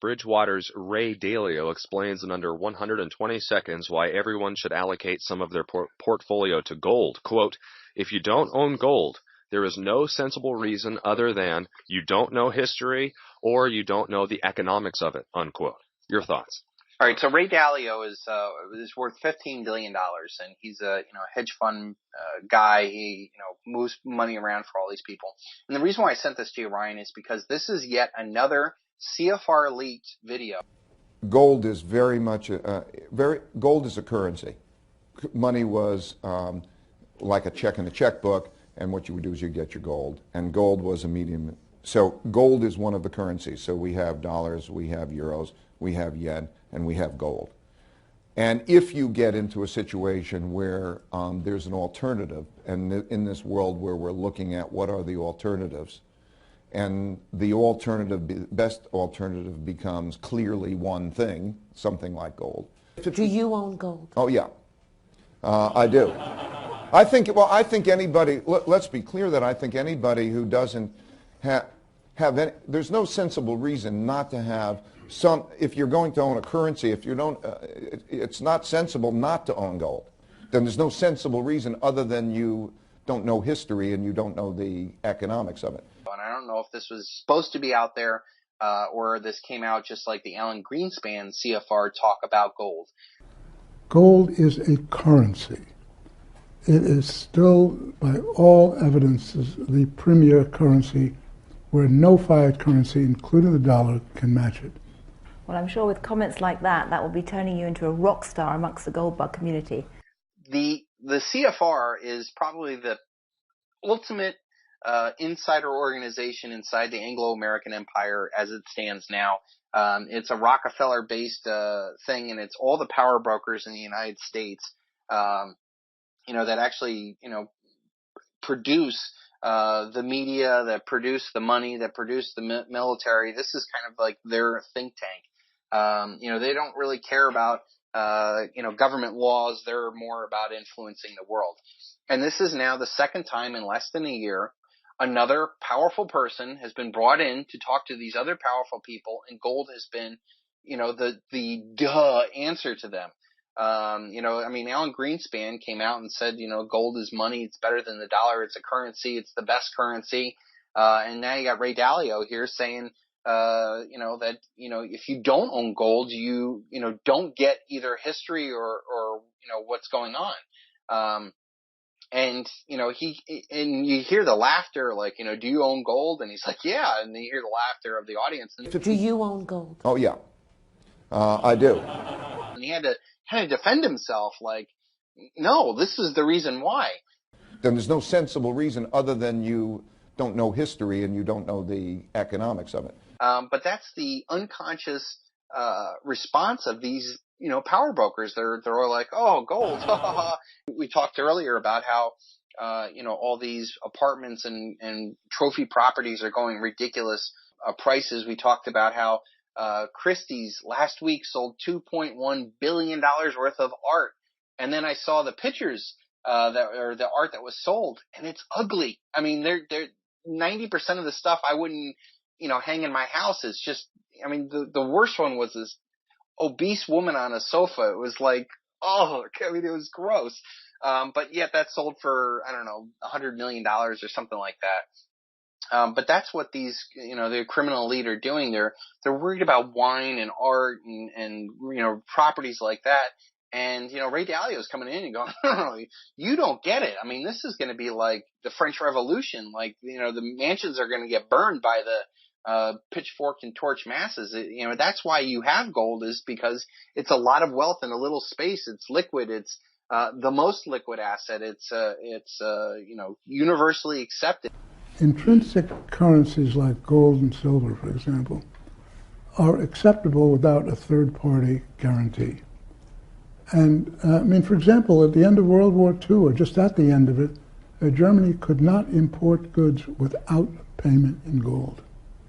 Bridgewater's Ray Dalio explains in under 120 seconds why everyone should allocate some of their portfolio to gold. Quote, "If you don't own gold, there is no sensible reason other than you don't know history or you don't know the economics of it," unquote. Your thoughts? All right, so Ray Dalio is worth $15 billion, and he's a hedge fund guy. He moves money around for all these people. And the reason why I sent this to you, Ryan, is because this is yet another CFR leaked video. Gold is very much gold is a currency. Money was like a check in a checkbook, and what you would do is you get your gold, and gold was a medium. So gold is one of the currencies. So we have dollars, we have euros, we have yen, and we have gold. And if you get into a situation where there's an alternative, and in this world where we're looking at what are the alternatives, and the best alternative becomes clearly one thing, something like gold. Do you own gold? Oh yeah, I do. I think anybody, let's be clear that I think anybody who doesn't have any, there's no sensible reason not to have some, if you're going to own a currency, if you don't, it's not sensible not to own gold. Then there's no sensible reason other than you don't know history and you don't know the economics of it. And I don't know if this was supposed to be out there or this came out just like the Alan Greenspan CFR talk about gold. Gold is a currency. It is still, by all evidences, the premier currency where no fiat currency, including the dollar, can match it. Well, I'm sure with comments like that, that will be turning you into a rock star amongst the gold bug community. The CFR is probably the ultimate insider organization inside the Anglo-American Empire as it stands now. It's a Rockefeller-based thing, and it's all the power brokers in the United States, that actually, produce the media, that produce the money, that produce the military. This is kind of like their think tank. They don't really care about, government laws. They're more about influencing the world. And this is now the second time in less than a year another powerful person has been brought in to talk to these other powerful people, and gold has been, the answer to them. Alan Greenspan came out and said, gold is money. It's better than the dollar. It's a currency. It's the best currency. And now you got Ray Dalio here saying, that, if you don't own gold, you don't get either history or what's going on. And you hear the laughter, like, do you own gold? And he's like, yeah. And you hear the laughter of the audience. Do you own gold? Oh, yeah. I do. And he had to kind of defend himself, like, no, this is the reason why. Then there's no sensible reason other than you don't know history and you don't know the economics of it. But that's the unconscious response of these power brokers. They're all like, oh, gold. We talked earlier about how, all these apartments and trophy properties are going ridiculous prices. We talked about how Christie's last week sold $2.1 billion worth of art. And then I saw the pictures, the art that was sold, and it's ugly. I mean, they're 90% of the stuff I wouldn't, hang in my house. It's just, the worst one was this obese woman on a sofa. It was like, it was gross. But yet that sold for, I don't know, $100 million or something like that. But that's what these, the criminal elite are doing. They're worried about wine and art and properties like that. And, Ray Dalio is coming in and going, no, you don't get it. I mean, this is going to be like the French Revolution. Like, the mansions are going to get burned by the pitchfork and torch masses. That's why you have gold, is because it's a lot of wealth in a little space. It's liquid. It's the most liquid asset. It's universally accepted. Intrinsic currencies like gold and silver, for example, are acceptable without a third-party guarantee. And, for example, at the end of World War II, or just at the end of it, Germany could not import goods without payment in gold.